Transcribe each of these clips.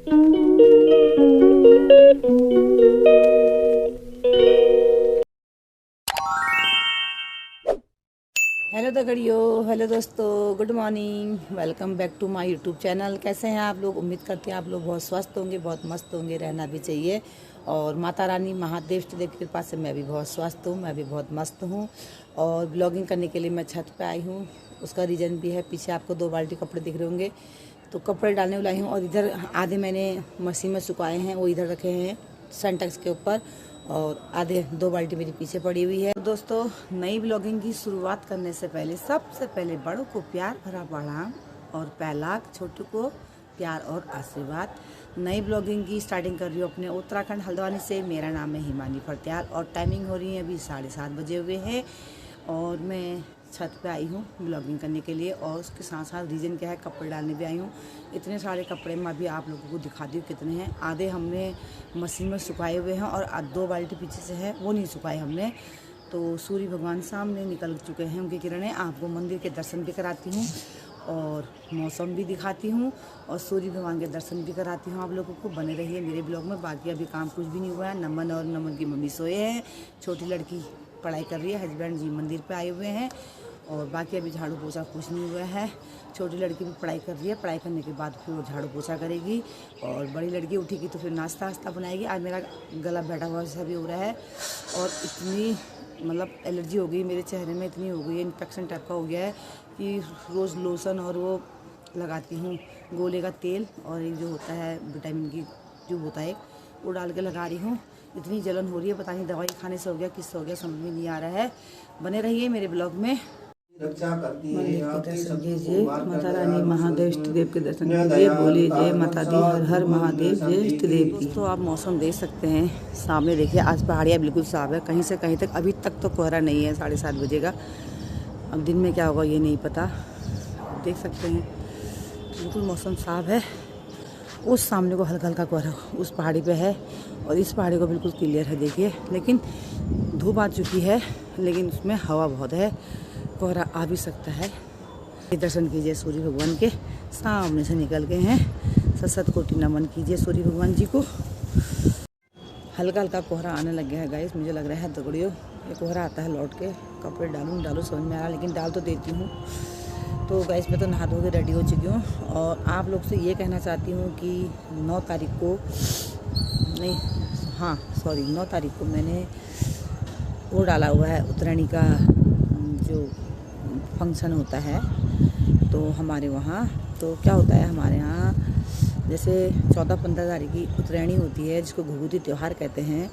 Hello दगड़ियों, hello दोस्तों, good morning. Welcome back to my YouTube channel. कैसे हैं आप लोग? उम्मीद करते हैं आप लोग बहुत स्वस्थ होंगे, बहुत मस्त होंगे, रहना भी चाहिए। और माता रानी महादेव की कृपा से मैं भी बहुत स्वस्थ हूँ, मैं भी बहुत मस्त हूँ। और ब्लॉगिंग करने के लिए मैं छत पे आई हूँ। उसका रीज़न भी है, पीछे आपको 2 बाल्टी कपड़े दिख रहे होंगे, तो कपड़े डालने वाली हूँ। और इधर आधे मैंने मशीन में सुखाए हैं, वो इधर रखे हैं सेंटेक्स के ऊपर, और आधे 2 बाल्टी मेरी पीछे पड़ी हुई है। दोस्तों, नई ब्लॉगिंग की शुरुआत करने से पहले सबसे पहले बड़ों को प्यार भरा प्रणाम और पहला छोटों को प्यार और आशीर्वाद। नई ब्लॉगिंग की स्टार्टिंग कर रही हूँ अपने उत्तराखंड हल्द्वानी से। मेरा नाम है हिमानी फरत्याल और टाइमिंग हो रही है अभी 7:30 बजे हुए हैं। और मैं छत पे आई हूँ ब्लॉगिंग करने के लिए, और उसके साथ साथ रीज़न क्या है, कपड़े डालने भी आई हूँ। इतने सारे कपड़े मैं अभी आप लोगों को दिखाती हूँ कितने हैं। आधे हमने मशीन में सुखाए हुए हैं और 2 बाल्टी पीछे से है, वो नहीं सुखाए हमने। तो सूर्य भगवान सामने निकल चुके हैं, उनकी किरणें। आपको मंदिर के दर्शन भी कराती हूँ और मौसम भी दिखाती हूँ और सूर्य भगवान के दर्शन भी कराती हूँ आप लोगों को। बने रहिए मेरे ब्लॉग में। बाकी अभी काम कुछ भी नहीं हुआ है। नमन और नमन की मम्मी सोए हैं, छोटी लड़की पढ़ाई कर रही है, हस्बैंड जी मंदिर पे आए हुए हैं, और बाकी अभी झाड़ू पोछा कुछ नहीं हुआ है। छोटी लड़की भी पढ़ाई कर रही है, पढ़ाई करने के बाद फिर वो झाड़ू पोछा करेगी, और बड़ी लड़की उठेगी तो फिर नाश्ता वास्ता बनाएगी। आज मेरा गला बैठा हुआ जैसा भी हो रहा है, और इतनी मतलब एलर्जी हो गई मेरे चेहरे में, इतनी हो गई है, इन्फेक्शन टाइप का हो गया है कि रोज़ लोशन और वो लगाती हूँ, गोले का तेल, और एक जो होता है विटामिन की ट्यूब होता है, वो डाल के लगा रही हूँ। इतनी जलन हो रही है, पता नहीं दवाई खाने से हो गया, किससे हो गया, समझ में नहीं आ रहा है। बने रहिए मेरे ब्लॉग में। रक्षा करती है। मंदिर के दर्शन कीजिए, माता रानी महादेव इष्ट देव के दर्शन कीजिए, बोलिए जय माता दी, हर हर महादेव, जय इष्ट देव की। तो आप मौसम देख सकते हैं सामने, देखिए आज पहाड़ियाँ बिल्कुल साफ है, कहीं से कहीं तक अभी तक तो कोहरा नहीं है। 7:30 बजे का। अब दिन में क्या होगा ये नहीं पता। देख सकते हैं बिल्कुल मौसम साफ है। उस सामने को हल्का हल्का कोहरा उस पहाड़ी पे है, और इस पहाड़ी को बिल्कुल क्लियर है देखिए। लेकिन धूप आ चुकी है, लेकिन उसमें हवा बहुत है, कोहरा आ भी सकता है। दर्शन कीजिए सूर्य भगवान के, सामने से निकल गए हैं। सत कोटि नमन कीजिए सूर्य भगवान जी को। हल्का हल्का कोहरा आने लग गया है गाइस, मुझे लग रहा है दगड़ियों ये कोहरा आता है लौट के। कपड़े डालूँ समझ में आ रहा, लेकिन डाल तो देती हूँ। तो गाइस मैं तो नहा धो के रेडी हो चुकी हूँ, और आप लोग से ये कहना चाहती हूँ कि 9 तारीख को नहीं, हाँ सॉरी 9 तारीख को मैंने वो डाला हुआ है, उत्तरायणी का जो फंक्शन होता है तो हमारे वहाँ। तो क्या होता है हमारे यहाँ, जैसे 14-15 तारीख की उत्तरायणी होती है, जिसको घुघुती त्यौहार कहते हैं।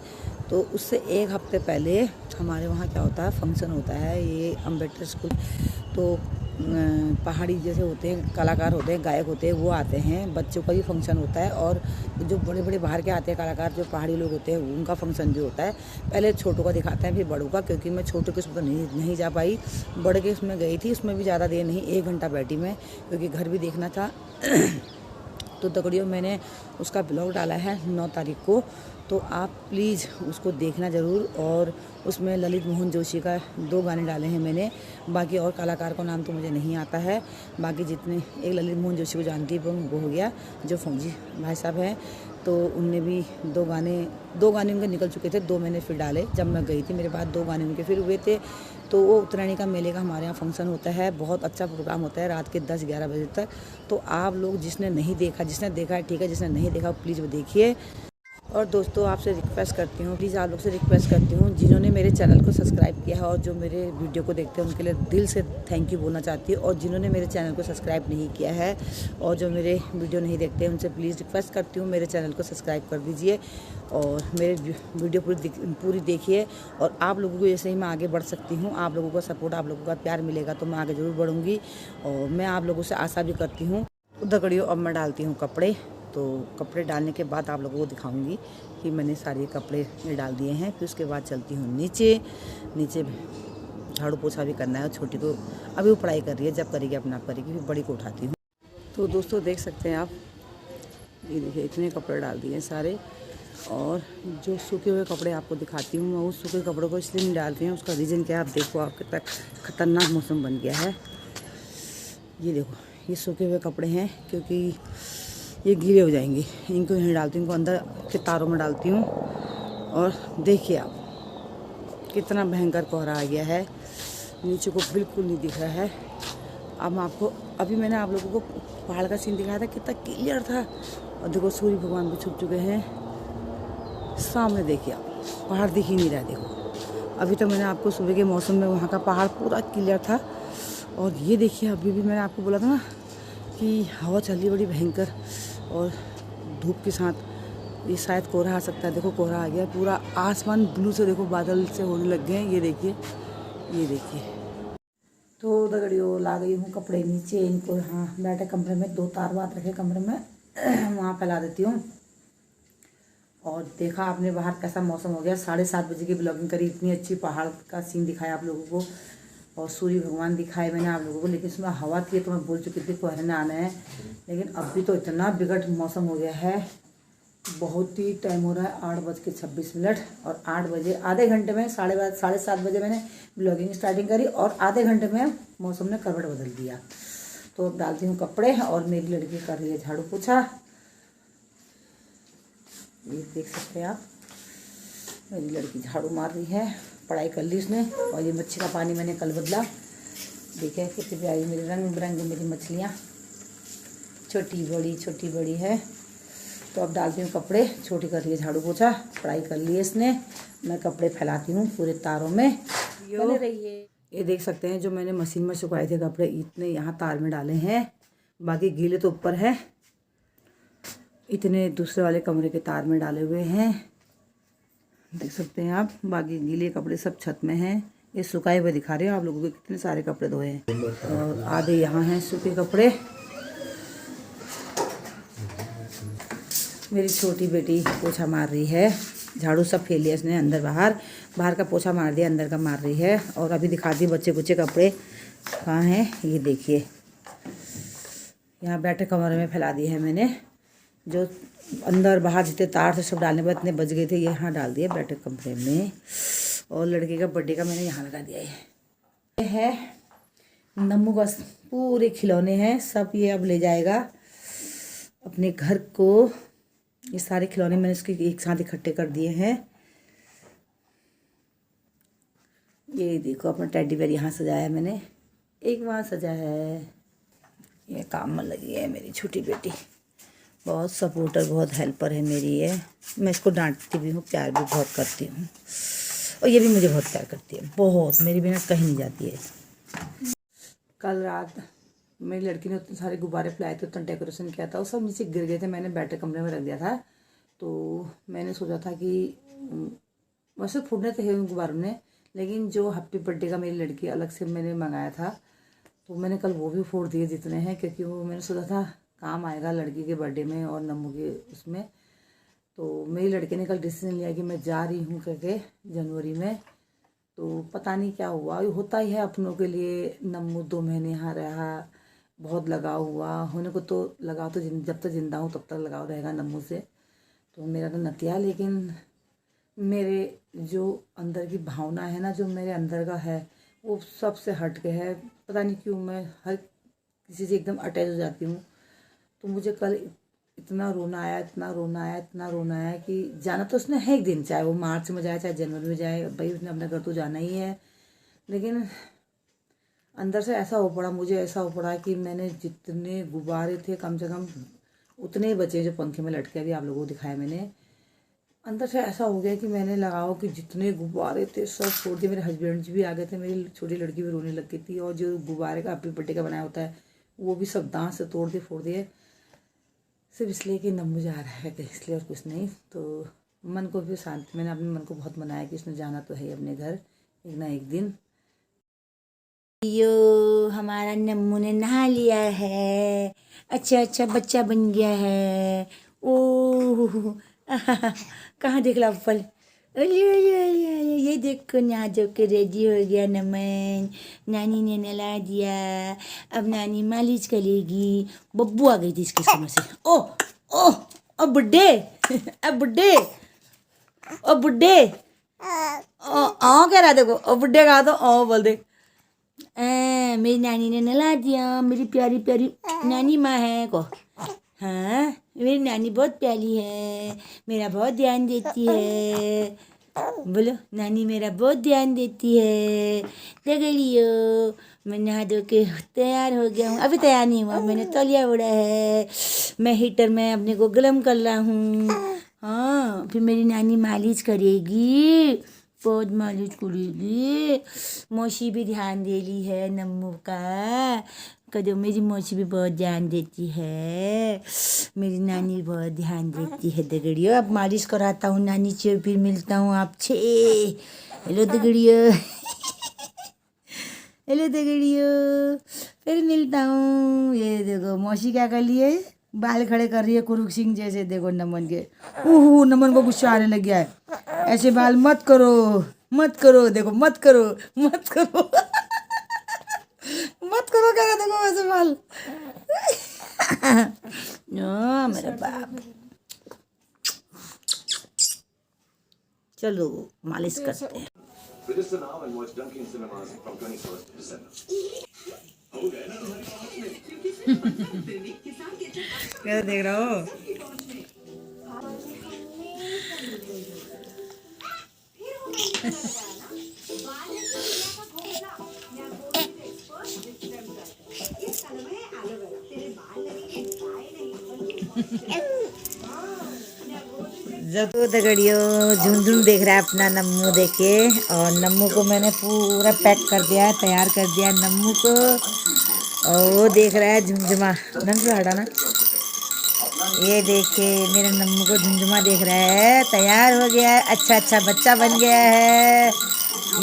तो उससे 1 हफ्ते पहले हमारे वहाँ क्या होता है, फंक्शन होता है। ये अम्बेडकर स्कूल, तो पहाड़ी जैसे होते हैं, कलाकार होते हैं, गायक होते हैं, वो आते हैं। बच्चों का भी फंक्शन होता है, और जो बड़े बड़े बाहर के आते हैं कलाकार, जो पहाड़ी लोग होते हैं, उनका फंक्शन भी होता है। पहले छोटों का दिखाते हैं, फिर बड़ों का, क्योंकि मैं छोटों के उसमें तो नहीं जा पाई, बड़े के उसमें गई थी। उसमें भी ज़्यादा देर नहीं, 1 घंटा बैठी मैं, क्योंकि घर भी देखना था। तो दगड़ियों मैंने उसका ब्लॉग डाला है 9 तारीख को, तो आप प्लीज़ उसको देखना ज़रूर। और उसमें ललित मोहन जोशी का 2 गाने डाले हैं मैंने। बाकी और कलाकार का नाम तो मुझे नहीं आता है। बाकी जितने, एक ललित मोहन जोशी को जानती है वो हो गया, जो फौजी भाई साहब हैं, तो उनने भी 2 गाने उनके निकल चुके थे, 2 मैंने फिर डाले जब मैं गई थी। मेरे बाद 2 गाने उनके फिर हुए थे। तो वो उत्तरायणी का मेले का हमारे यहाँ फंक्शन होता है, बहुत अच्छा प्रोग्राम होता है, रात के 10-11 बजे तक। तो आप लोग जिसने नहीं देखा, जिसने देखा है ठीक है, जिसने नहीं देखा प्लीज़ वो देखिए। और दोस्तों आपसे रिक्वेस्ट करती हूँ, प्लीज़ आप लोग से रिक्वेस्ट करती हूँ, जिन्होंने मेरे चैनल को सब्सक्राइब किया है और जो मेरे वीडियो को देखते हैं, उनके लिए दिल से थैंक यू बोलना चाहती हूँ। और जिन्होंने मेरे चैनल को सब्सक्राइब नहीं किया है और जो मेरे वीडियो नहीं देखते, उनसे प्लीज़ रिक्वेस्ट करती हूँ मेरे चैनल को सब्सक्राइब कर दीजिए, और मेरे वीडियो पूरी देखिए। और आप लोगों को जैसे ही मैं आगे बढ़ सकती हूँ, आप लोगों का सपोर्ट, आप लोगों का प्यार मिलेगा तो मैं आगे ज़रूर बढ़ूँगी। और मैं आप लोगों से आशा भी करती हूँ। दगड़ियों अब मैं डालती हूँ कपड़े। तो कपड़े डालने के बाद आप लोगों को दिखाऊंगी कि मैंने सारे कपड़े में डाल दिए हैं। फिर उसके बाद चलती हूँ नीचे झाड़ू पोछा भी करना है। और छोटी को अभी वो पढ़ाई कर रही है, जब करेगी अपना आप करेगी, फिर बड़ी को उठाती हूँ। तो दोस्तों देख सकते हैं आप, ये देखिए इतने कपड़े डाल दिए हैं सारे। और जो सूखे हुए कपड़े आपको दिखाती हूँ, मैं उस सूखे कपड़ों को इसलिए नहीं डालती हूँ, उसका रीज़न क्या है आप देखो। आपके तक खतरनाक मौसम बन गया है, ये देखो ये सूखे हुए कपड़े हैं, क्योंकि ये गीले हो जाएंगे। इनको नहीं डालती हूँ, इनको अंदर के तारों में डालती हूँ। और देखिए आप कितना भयंकर कोहरा आ गया है, नीचे को बिल्कुल नहीं दिख रहा है। अब मैं आपको अभी मैंने आप लोगों को पहाड़ का सीन दिखाया था, कितना क्लियर था। और देखो सूर्य भगवान भी छुप चुके हैं सामने। देखिए आप पहाड़ दिख ही नहीं रहा है। देखो अभी तो मैंने आपको सुबह के मौसम में वहाँ का पहाड़ पूरा क्लियर था। और ये देखिए अभी भी मैंने आपको बोला था ना कि हवा चल रही बड़ी भयंकर, और धूप के साथ ये शायद कोहरा आ सकता है। देखो कोहरा आ गया, पूरा आसमान ब्लू से देखो बादल से होने लग गए हैं। ये देखिए, ये देखिए। तो दगड़ियों ला गई हूँ कपड़े नीचे। इनको यहाँ बैठे कमरे में 2 तार बात रखे कमरे में वहाँ फैला देती हूँ। और देखा आपने बाहर कैसा मौसम हो गया। 7:30 बजे की ब्लॉगिंग करी, इतनी अच्छी पहाड़ का सीन दिखाया आप लोगों को और सूर्य भगवान दिखाए मैंने आप लोगों को। लेकिन इसमें हवा थी तो मैं बोल चुकी थी कोहरे ने आना है, लेकिन अभी तो इतना बिगड़ मौसम हो गया है। बहुत ही टाइम हो रहा है, 8:26 और 8 बजे आधे घंटे में 7:30 बजे मैंने ब्लॉगिंग स्टार्टिंग करी और आधे घंटे में मौसम ने करवट बदल दिया। तो अब डालती हूँ कपड़े और मेरी लड़की कर रही है झाड़ू पोछा। ये देख सकते हैं आप, मेरी लड़की झाड़ू मार रही है, पढ़ाई कर ली उसने। और ये मच्छी का पानी मैंने कल बदला। देखिए कितनी प्यारी मेरी रंग बिरंगी मेरी मछलियाँ, छोटी बड़ी है। तो अब डालती हूँ कपड़े, छोटी कर लिए झाड़ू पोछा, पढ़ाई कर ली इसने। मैं कपड़े फैलाती हूँ पूरे तारों में, बने रहिए। ये देख सकते हैं जो मैंने मशीन में सुखाए थे कपड़े, इतने यहाँ तार में डाले हैं, बाकी गीले तो ऊपर है। इतने दूसरे वाले कमरे के तार में डाले हुए हैं, देख सकते हैं आप। बाकी गीले कपड़े सब छत में हैं। ये सुखाए हुए दिखा रहे हो आप लोगों को, कितने सारे कपड़े धोए हैं। और आधे यहाँ हैं सूखे कपड़े। मेरी छोटी बेटी पोछा मार रही है, झाड़ू सब फेर लिया इसने, अंदर बाहर का पोछा मार दिया, अंदर का मार रही है। और अभी दिखाती बच्चे कुच्चे कपड़े कहाँ हैं। ये देखिए यहाँ बैठे कमरे में फैला दिए हैं मैंने, जो अंदर बाहर जितने तार थे सब डालने पर इतने बच गए थे, ये यहाँ डाल दिए बैठे कमरे में। और लड़के का बर्थडे का मैंने यहाँ लगा दिया है। ये है नम्मू का पूरे खिलौने हैं सब, ये अब ले जाएगा अपने घर को। ये सारे खिलौने मैंने इसके एक साथ इकट्ठे कर दिए हैं। ये देखो अपना टेडी बेयर यहाँ सजाया मैंने, एक वहाँ सजा है। ये काम में लगी है मेरी छोटी बेटी, बहुत सपोर्टर, बहुत हेल्पर है मेरी है। मैं इसको डांटती भी हूँ, प्यार भी बहुत करती हूँ, और ये भी मुझे बहुत प्यार करती है, बहुत। मेरी बिना कहीं नहीं जाती है। कल रात मेरी लड़की ने उतने सारे गुब्बारे फैलाए थे, उतना डेकोरेशन किया था, वो सब नीचे गिर गए थे, मैंने बैठे कमरे में रख दिया था। तो मैंने सोचा था कि वैसे फूटने थे उन गुब्बारों ने, लेकिन जो हैप्पी बर्थडे का मेरी लड़की अलग से मैंने मंगाया था, तो मैंने कल वो भी फोड़ दिए जितने हैं, क्योंकि वो मैंने सोचा था काम आएगा लड़की के बर्थडे में और नम्मू के उसमें। तो मेरी लड़की ने कल डिसीजन लिया कि मैं जा रही हूँ करके जनवरी में। तो पता नहीं क्या हुआ, होता ही है अपनों के लिए। नम्मू 2 महीने यहाँ रहा, बहुत लगाव हुआ, होने को तो लगाव तो जब तक जिंदा हूँ तब तक लगाव रहेगा नम्मू से। तो मेरा तो नतिया, लेकिन मेरे जो अंदर की भावना है ना, जो मेरे अंदर का है, वो सबसे हट के है। पता नहीं क्यों मैं हर किसी से एकदम अटैच हो जाती हूँ। तो मुझे कल इतना रोना आया कि जाना तो उसने है एक दिन, चाहे वो मार्च में जाए चाहे जनवरी में जाए, भाई उसने अपने घर तो जाना ही है। लेकिन अंदर से ऐसा हो पड़ा, मुझे ऐसा हो पड़ा कि मैंने जितने गुब्बारे थे कम से कम उतने ही बचे जो पंखे में लटके, अभी आप लोगों को दिखाया मैंने। अंदर से ऐसा हो गया कि मैंने लगाओ कि जितने गुब्बारे थे सब छोड़ दिए। मेरे हस्बैंड जी भी आ गए थे, मेरी छोटी लड़की भी रोने लग गई थी। और जो गुब्बारे का हैप्पी बर्थडे का बनाया होता है वो भी सब दांत से तोड़ दिए, फोड़ दिए, सिर्फ इसलिए कि नम्मू जा रहा है, इसलिए और कुछ नहीं। तो मन को भी शांति, मैंने अपने मन को बहुत मनाया कि इसने जाना तो है अपने घर एक ना एक दिन। यो हमारा नम्मू ने नहा लिया है, अच्छा बच्चा बन गया है। ओह कहाँ देख ला फल, ये देखो नहा धो के रेडी हो गया नमन, नानी ने नहला दिया, अब नानी मालिश करेगी। बब्बू आ गई थी इसकी समझ से। ओ बुड्ढे अब बुड्ढे, ओ बुड्ढे, ओ कह रहा देखो, ओ बुड्ढे कहा तो ओ बोल दे। मेरी नानी ने नहला दिया, मेरी प्यारी प्यारी नानी माँ है को। हाँ, मेरी नानी बहुत प्यारी है, मेरा बहुत ध्यान देती है। बोलो, नानी मेरा बहुत ध्यान देती है। दगड़ियो, मैं नहा धो के तैयार हो गया हूँ। अभी तैयार नहीं हुआ, मैंने तौलिया ओढ़ा है। मैं हीटर में अपने को गरम कर रहा हूँ। हाँ, फिर मेरी नानी मालिश करेगी, बहुत मालिश करेगी। मौसी भी ध्यान दे ली है नम्मू का। कदो मेरी मौसी भी बहुत ध्यान देती है, मेरी नानी भी बहुत ध्यान देती है। दगड़ियो, अब मालिश कराता हूँ नानी से, फिर मिलता हूँ आपसे। हेलो दगड़ियो। हेलो दगड़ियो, फिर मिलता हूँ। ये देखो मौसी क्या कर रही है, बाल खड़े कर रही है कुरुक सिंह जैसे। देखो नमन के, ओह नमन को गुस्सा आने लग गया है। ऐसे बाल मत करो, मत करो, देखो मत करो, मत करो। मत करो कह रहा, देखो वैसे बाल। मेरा बाप। चलो मालिश करते हैं। Register now and watch Dunkin' Cinemas from 21st December. क्या देख रहे हो? जब तो दगड़ियो झुमझुम देख रहा है अपना नम्मू देखे, और नम्मू को मैंने पूरा पैक कर दिया है, तैयार कर दिया है नम्मू को। और वो देख रहा है झुमझुमा। ढंग से हटाना। ये देखे मेरे नम्मू को झुमझुमा देख रहा है, तैयार हो गया है, अच्छा अच्छा बच्चा बन गया है।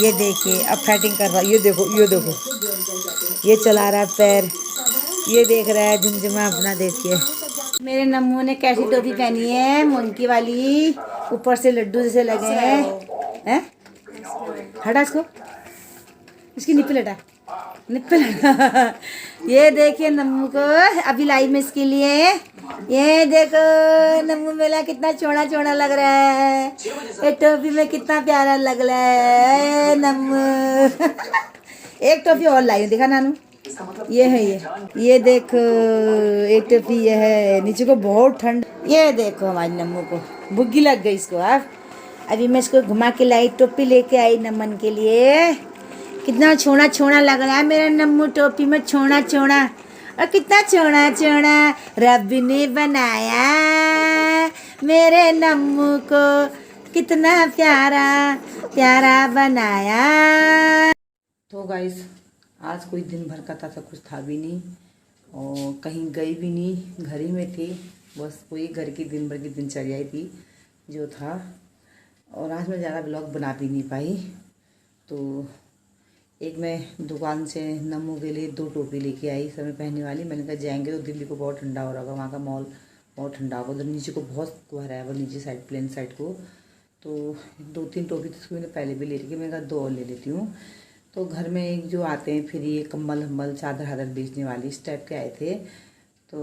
ये देखिए अब फाइटिंग कर रहा है, ये देखो ये देखो, ये चला रहा है पैर, ये देख रहा है झुमझुमा अपना। देखिए मेरे नम्मू ने कैसी टोपी पहनी है, मंकी वाली, ऊपर से लड्डू जैसे लगे हैं। हटा इसको, इसकी निप्पल हटा, निप्पल हटा। ये देखिए नम्मू को अभी लाई में इसके लिए। ये देखो नम्मू मेला कितना चौड़ा चौड़ा लग रहा है, ये टोपी में कितना प्यारा लग रहा है नम्मू। एक टोपी और लाई हूँ, दिखा नानू, ये है ये देखो एक टोपी ये है, नीचे को बहुत ठंड। ये देखो हमारी नम्मू को बुग्गी लग गई इसको। अब अभी मैं इसको घुमा के लाई, टोपी लेके आई नमन के लिए। कितना छोड़ा छोड़ा लग रहा है मेरा नम्मू टोपी में, छोड़ा छोड़ा, और कितना छोड़ा छोड़ा रब ने बनाया मेरे नम्मू को, कितना प्यारा प्यारा बनाया। तो गाइस आज कोई दिन भर का था, कुछ था भी नहीं और कहीं गई भी नहीं, घर ही में थी। बस वही घर की दिन भर की दिनचर्या ही थी जो था। और आज मैं ज़्यादा ब्लॉग बना भी नहीं पाई। तो एक मैं दुकान से नम्मू के लिए 2 टोपी लेके आई समय पहनने वाली। मैंने कहा जाएंगे तो दिल्ली को बहुत ठंडा हो रहा होगा, वहाँ का मॉल बहुत ठंडा होगा, उधर नीचे को बहुत कुहरा है, वो नीचे साइड प्लेन साइड को। तो 2-3 टोपी तो मैंने पहले भी ले रखी, मैंने कहा 2 और ले लेती हूँ। तो घर में एक जो आते हैं फिर ये कम्बल हम्बल चादर हादर बेचने वाली इस टाइप के आए थे। तो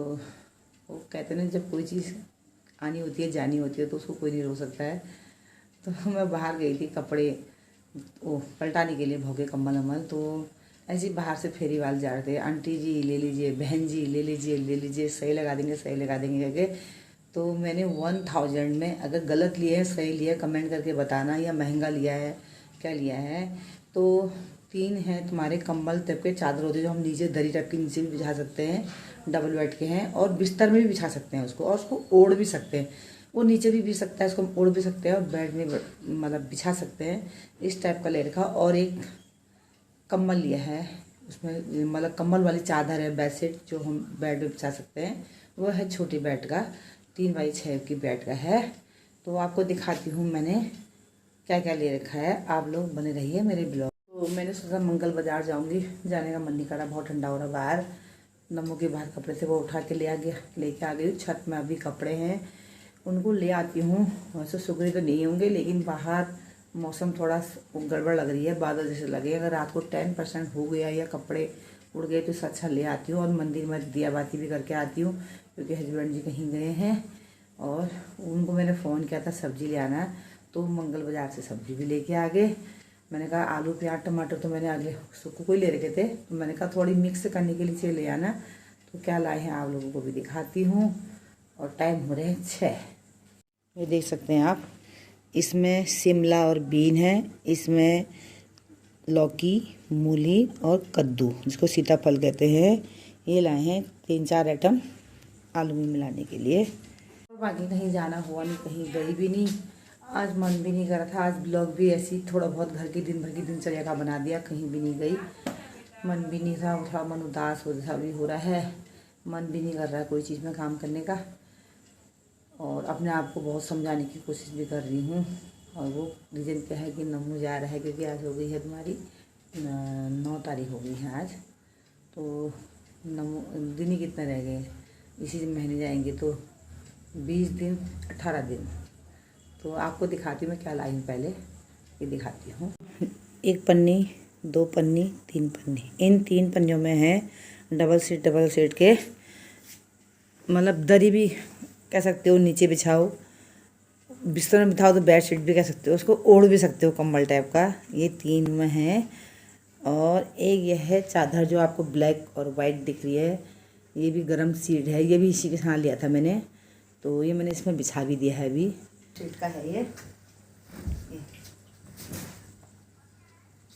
वो कहते हैं जब कोई चीज़ आनी होती है जानी होती है तो उसको कोई नहीं रोक सकता है। तो मैं बाहर गई थी कपड़े वो पलटाने के लिए, भोगे कम्बल हम्बल। तो ऐसे ही बाहर से फेरी वाले जा रहे थे, आंटी जी ले लीजिए, बहन जी ले लीजिए, ले लीजिए, सही लगा देंगे सही लगा देंगे करके। तो मैंने 1000 में, अगर गलत लिए है सही लिया कमेंट करके बताना, या महंगा लिया है क्या लिया है। तो 3 हैं तुम्हारे कंबल टाइप के चादर होते हैं जो हम नीचे दरी टाइप के नीचे भी बिछा सकते हैं, डबल बेड के हैं, और बिस्तर में भी बिछा सकते हैं उसको, और उसको ओढ़ भी सकते हैं। वो नीचे भी सकता है, उसको ओढ़ भी सकते हैं और बेड में मतलब बिछा सकते हैं, इस टाइप का ले रखा। और एक कम्बल लिया है, उसमें मतलब कम्बल वाली चादर है, बेडशीट जो हम बेड में बिछा सकते हैं, वो है छोटी बेड का, 3x6 की बेड का है। तो आपको दिखाती हूँ मैंने क्या क्या ले रखा है, आप लोग बने रहिए मेरे ब्लॉग। तो मैंने सोचा मंगल बाज़ार जाऊंगी, जाने का मन नहीं कर रहा, बहुत ठंडा हो रहा बाहर। नम्मू के बाहर कपड़े थे वो उठा के लेके आ गई। छत में अभी कपड़े हैं, उनको ले आती हूँ। वैसे सुगरी तो नहीं होंगे, लेकिन बाहर मौसम थोड़ा गड़बड़ लग रही है, बादल जैसे लगे। अगर रात को 10% हो गया या कपड़े उड़ गए तो अच्छा ले आती हूँ। और मंदिर में दिया बाती भी करके आती हूँ, क्योंकि हस्बैंड जी कहीं गए हैं। और उनको मैंने फ़ोन किया था सब्ज़ी ले आना, तो मंगल बाज़ार से सब्ज़ी भी लेके आ गए। मैंने कहा आलू प्याज टमाटर तो मैंने अगले सुख को ही ले रखे थे, तो मैंने कहा थोड़ी मिक्स करने के लिए ले आना। तो क्या लाए हैं आप लोगों को भी दिखाती हूँ। और टाइम हो रहे हैं 6। ये देख सकते हैं आप, इसमें शिमला और बीन है, इसमें लौकी, मूली और कद्दू जिसको सीताफल कहते हैं, ये लाए हैं 3-4 आइटम आलू में मिलाने के लिए। बाकी कहीं जाना हुआ नहीं, कहीं गई भी नहीं, आज मन भी नहीं कर रहा था। आज ब्लॉग भी ऐसे ही थोड़ा बहुत घर की दिन भर की दिनचर्या का बना दिया, कहीं भी नहीं गई, मन भी नहीं था, थोड़ा मन उदास भी हो रहा है, मन भी नहीं कर रहा है कोई चीज़ में काम करने का, और अपने आप को बहुत समझाने की कोशिश भी कर रही हूँ। और वो रीज़न क्या है कि नमू जा रहा है, क्योंकि आज हो गई है तुम्हारी 9 तारीख हो गई है आज, तो नमू दिन ही कितने रह गए, इसी महीने जाएंगे तो 20 दिन 18 दिन। तो आपको दिखाती हूँ मैं क्या लाई हूँ, पहले ये दिखाती हूँ। 1 पन्नी, 2 पन्नी, 3 पन्नी, इन 3 पन्नियों में है डबल सीट के, मतलब दरी भी कह सकते हो, नीचे बिछाओ, बिस्तर में बिछाओ तो बेड शीट भी कह सकते हो, उसको ओढ़ भी सकते हो कंबल टाइप का। ये 3 में है, और एक यह है चादर जो आपको ब्लैक और वाइट दिख रही है, ये भी गरम सीट है, ये भी इसी के साथ लिया था मैंने, तो ये मैंने इसमें बिछा भी दिया है अभी। सीट का है ये,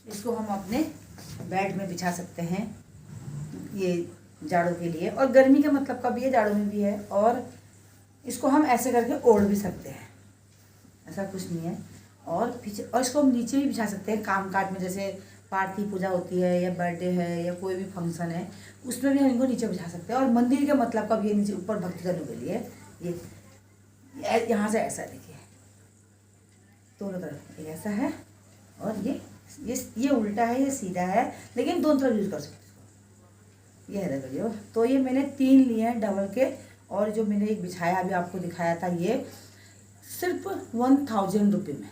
इसको हम अपने बेड में बिछा सकते हैं, ये जाड़ों के लिए, और गर्मी के मतलब का भी है, जाड़ों में भी है, और इसको हम ऐसे करके ओढ़ भी सकते हैं, ऐसा कुछ नहीं है। और पीछे, और इसको हम नीचे भी बिछा सकते हैं, काम काज में, जैसे पार्टी पूजा होती है या बर्थडे है या कोई भी फंक्शन है, उसमें भी हम इनको नीचे बिछा सकते हैं। और मंदिर के मतलब का भी ये नीचे ऊपर भक्ति करने के लिए, ये यहाँ से ऐसा देखिए, दोनों तरफ एक ऐसा है, और ये उल्टा है, ये सीधा है, लेकिन दोनों तरफ यूज़ कर सकते हो। ये है देखिए, तो ये मैंने 3 लिए हैं डबल के, और जो मैंने एक बिछाया अभी आपको दिखाया था, ये सिर्फ 1000 रुपये में।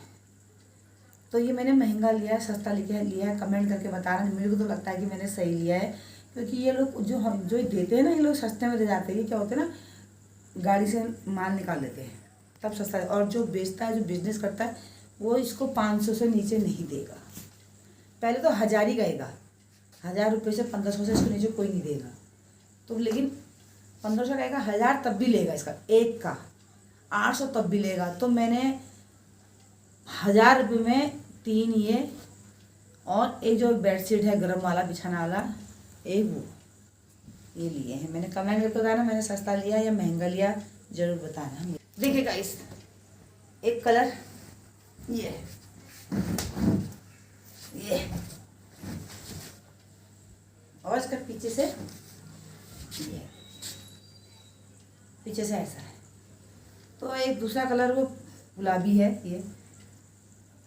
तो ये मैंने महंगा लिया है, सस्ता लिया है, कमेंट करके बताना। मेरे को तो लगता है कि मैंने सही लिया है, क्योंकि ये लोग जो देते हैं ना, ये लोग सस्ते में दे जाते हैं। ये क्या होते हैं ना, गाड़ी से माल निकाल लेते हैं तब सस्ता है, और जो बेचता है, जो बिजनेस करता है, वो इसको 500 से नीचे नहीं देगा। पहले तो 1000 ही गएगा, 1000 रुपये से 1500 से इसको नीचे कोई नहीं देगा, तो लेकिन 1500 कहेगा, 1000 तब भी लेगा इसका, एक का 800 तब भी लेगा। तो मैंने 1000 रुपये में 3 ये, और एक जो बेडशीट है गरम वाला, बिछाना वाला, एक वो, ये लिए हैं मैंने। कमेंट करके बताना मैंने सस्ता लिया या महंगा लिया, ज़रूर बताना। देखिए गाइस, एक कलर ये और इसका पीछे से ये, पीछे से ऐसा है। तो एक दूसरा कलर वो गुलाबी है ये।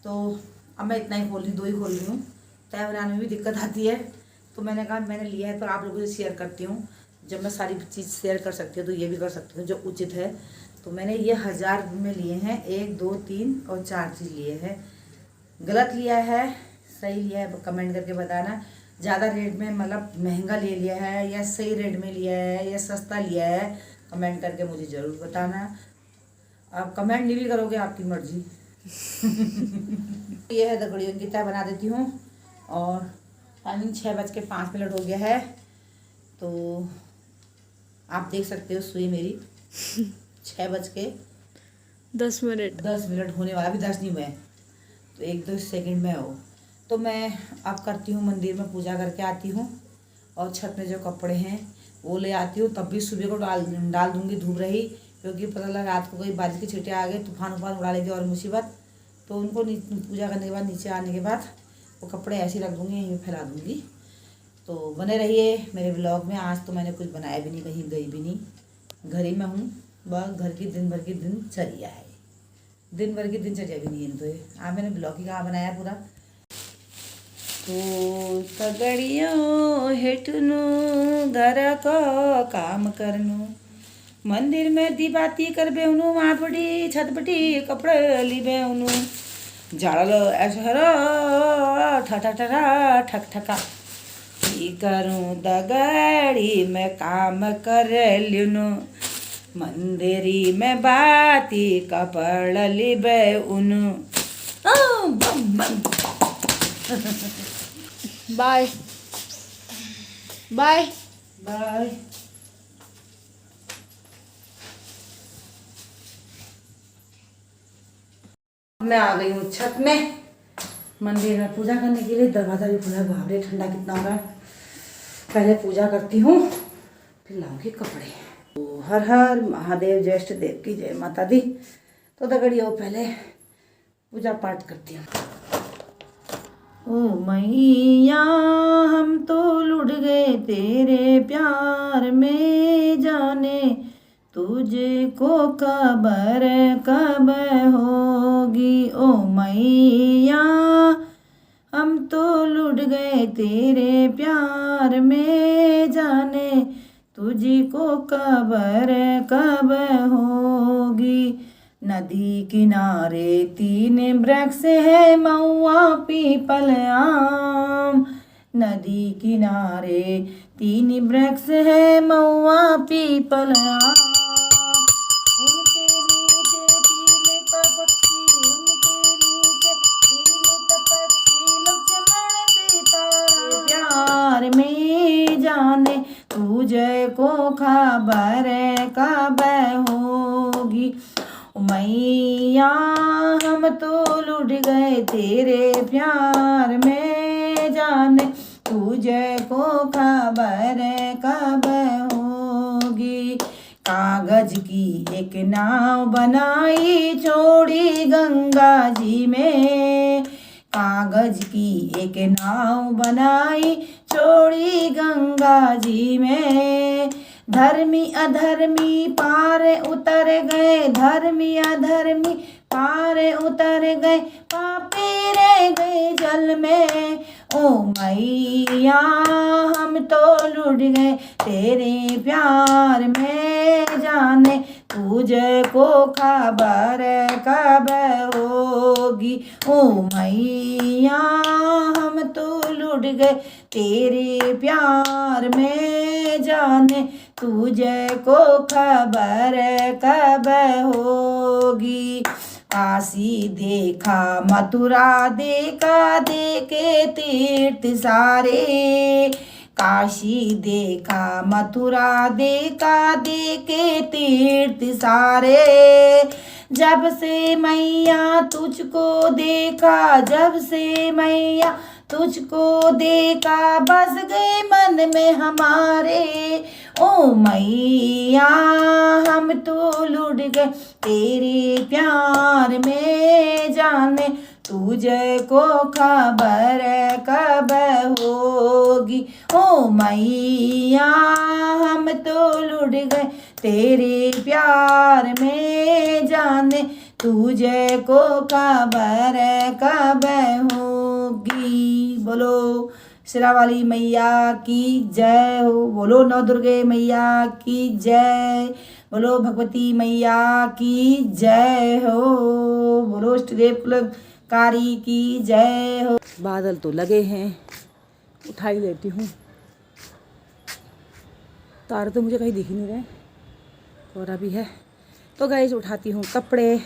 तो अब मैं इतना ही खोल रही, 2 ही खोल रही हूँ, तय बनाने में भी दिक्कत आती है, तो मैंने कहा मैंने लिया है तो आप लोगों से शेयर करती हूँ। जब मैं सारी चीज़ शेयर कर सकती हूँ तो ये भी कर सकती हूँ जो उचित है। तो मैंने ये 1000 में लिए हैं, 1, 2, 3 और 4 चीज़ लिए हैं। गलत लिया है, सही लिया है, कमेंट करके बताना। ज़्यादा रेट में मतलब महंगा ले लिया है या सही रेट में लिया है या सस्ता लिया है, कमेंट करके मुझे ज़रूर बताना। आप कमेंट नहीं भी करोगे, आपकी मर्जी। ये है दगड़ियों की तय बना देती हूँ, और टाइमिंग 6:05 हो गया है। तो आप देख सकते हो सुई मेरी 6:10 होने वाला, अभी 10 नहीं हुए, तो 1-2 सेकंड में हो। तो मैं अब करती हूँ, मंदिर में पूजा करके आती हूँ, और छत में जो कपड़े हैं वो ले आती हूँ। तब भी सुबह को डाल दूँगी, धूप रही, क्योंकि पता लगा रात को कोई बारिश की छींटें आ गई, तूफान उड़ा लेगी और मुसीबत। तो उनको पूजा करने के बाद, नीचे आने के बाद वो कपड़े ऐसे रख दूँगी, यहीं फैला दूँगी। तो बने रहिए मेरे ब्लॉग में। आज तो मैंने कुछ बनाया भी नहीं, कहीं गई भी नहीं, घर ही में हूँ, बस घर की दिन भर की दिनचर्या है, दिन भर की दिनचर्या भी नहीं है। तो ये आज मैंने ब्लॉग ही कहाँ बनाया पूरा। तो तगड़ियों हेटनू घर का काम करनू, मंदिर में दीबाती कर बेहनू, वहाँ पटी छत पटी कपड़े ली बेहनू, जाड़ो ऐसा ठठा ठक ठका करूँ दगड़ी में काम कर लूनू, मंदिरी में बाती कपड़ लिबे उनु। Bye bye bye. मैं आ गई हूँ छत में मंदिर में पूजा करने के लिए। दरवाज़ा भी खुला है, बाप रे ठंडा कितना हो रहा है। पहले पूजा करती हूँ फिर लाऊंगी कपड़े। तो हर हर महादेव ज्येष्ठ देव की जय माता दी। तो दगड़ियों पहले पूजा पाठ करती हूँ। ओ मैया हम तो लुट गए तेरे प्यार में, जाने तुझे को खबर कब होगी। ओ मैया हम तो लुट गए तेरे प्यार में, जाने तुझी को खबर कब होगी। नदी किनारे 3 वृक्ष है महुआ पीपल आम। नदी किनारे 3 वृक्ष है महुआ पीपल आम। उनके नीचे 3 पक्षी, उनके नीचे 3 पक्षी लक्ष्मण सीता। प्यार में जाने तुझे को खबर कब होगी। मैया हम तो लुट गए तेरे प्यार में, जाने तुझे को खबर कब होगी। कागज की एक नाव बनाई छोड़ी गंगा जी में। कागज की एक नाव बनाई छोड़ी गंगा जी में। धर्मी अधर्मी पार उतर गए, धर्मी अधर्मी पार उतर गए, पापी रह गए जल में। ओ मैया हम तो लुट गए तेरे प्यार में, जाने तुझे को खबर कब होगी। ओ मैया हम तो लुट गए तेरे प्यार में, जाने तुझे को खबर कब होगी। काशी देखा मथुरा देखा देखे तीर्थ सारे। काशी देखा मथुरा देखा देखे तीर्थ सारे। जब से मैया तुझको देखा, जब से मैया तुझको देखा, बस गए मन में हमारे। ओ मैया हम तो लुट गए तेरे प्यार में, जाने तुझे को खबर कब होगी। ओ मैया हम तो लुट गए तेरे प्यार में, जाने तुझे को खबर कब होगी। बोलो शेरा वाली मैया की जय हो। बोलो नौ दुर्गे मैया की जय। बोलो भगवती मैया की जय हो। बोलो इष्टदेव कुलकारी की जय हो। बादल तो लगे हैं, उठा ही लेती हूँ। तारे तो मुझे कहीं दिख ही नहीं रहे, कोहरा भी है। तो गाइस उठाती हूँ कपड़े।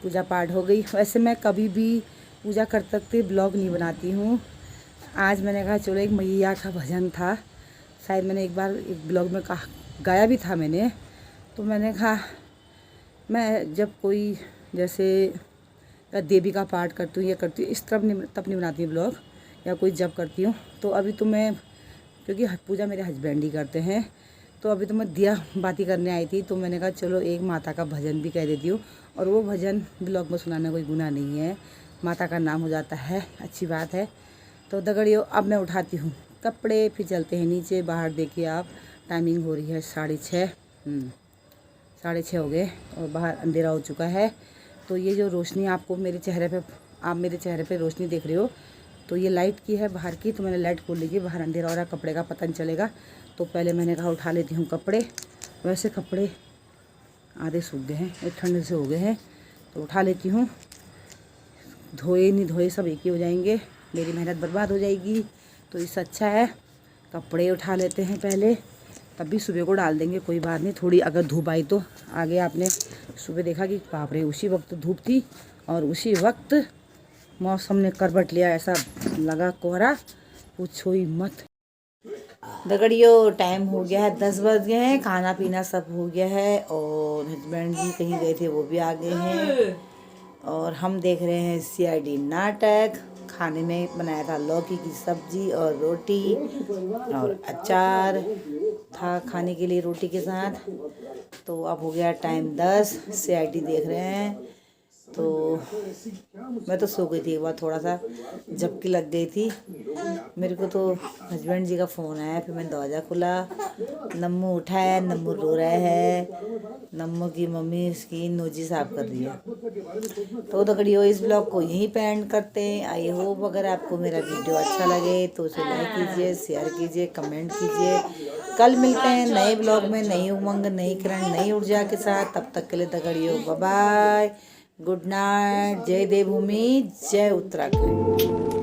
पूजा पाठ हो गई। वैसे मैं कभी भी पूजा करते वक्त ब्लॉग नहीं बनाती हूँ। आज मैंने कहा चलो एक मैया का भजन था, शायद मैंने एक बार एक ब्लॉग में कहा, गाया भी था मैंने। तो मैंने कहा मैं जब कोई जैसे देवी का पाठ करती हूँ या करती हूँ, इस तरफ नहीं तब नहीं बनाती हूँ ब्लॉग, या कोई जब करती हूँ। तो अभी तो मैं, क्योंकि पूजा मेरे हस्बैंड ही करते हैं, तो अभी तो मैं दिया बाती करने आई थी। तो मैंने कहा चलो एक माता का भजन भी कह देती हूँ। और वो भजन ब्लॉग में सुनाना कोई गुनाह नहीं है, माता का नाम हो जाता है, अच्छी बात है। तो दगड़ियों अब मैं उठाती हूँ कपड़े, फिर चलते हैं नीचे। बाहर देखिए आप, टाइमिंग हो रही है 6:30, 6:30 हो गए और बाहर अंधेरा हो चुका है। तो ये जो रोशनी आपको मेरे चेहरे पे, आप मेरे चेहरे पे रोशनी देख रहे हो, तो ये लाइट की है बाहर की। तो मैंने लाइट खोल ली, बाहर अंधेरा हो रहा है, कपड़े का पता नहीं चलेगा। तो पहले मैंने कहा उठा लेती हूँ कपड़े। वैसे कपड़े आधे सूख गए हैं, एक ठंडे से हो गए हैं, तो उठा लेती हूँ। धोए नहीं धोए सब एक ही हो जाएंगे, मेरी मेहनत बर्बाद हो जाएगी। तो इससे अच्छा है कपड़े उठा लेते हैं पहले, तब भी सुबह को डाल देंगे, कोई बात नहीं। थोड़ी अगर धूप आई तो, आगे आपने सुबह देखा कि बाप रे उसी वक्त धूप थी और उसी वक्त मौसम ने करवट लिया, ऐसा लगा कोहरा पूछो ही मत। दगड़ियों टाइम हो गया है, 10 बज गए हैं, खाना पीना सब हो गया है और हस्बैंड भी कहीं गए थे, वो भी आ गए हैं। और हम देख रहे हैं CID नाटक। खाने में बनाया था लौकी की सब्जी और रोटी और अचार था खाने के लिए रोटी के साथ। तो अब हो गया टाइम 10, CID देख रहे हैं। तो मैं तो सो गई थी एक बार, थोड़ा सा झपकी लग गई थी मेरे को। तो हस्बैंड जी का फ़ोन आया, फिर मैंने दरवाज़ा खुला, नम्मू उठा है, नम्मू रो रहा है। नम्मू की मम्मी इसकी नोजी साफ कर रही है। तो दगड़ियों इस ब्लॉग को यहीं पे एंड करते हैं। आई होप अगर आपको मेरा वीडियो अच्छा लगे तो उसे लाइक कीजिए, शेयर कीजिए, कमेंट कीजिए। कल मिलते हैं नए ब्लॉग में, नई उमंग, नई किरण, नई ऊर्जा के साथ। तब तक के लिए दगड़ियों बाय बाय, गुड नाइट, जय देवभूमि, जय उत्तराखंड।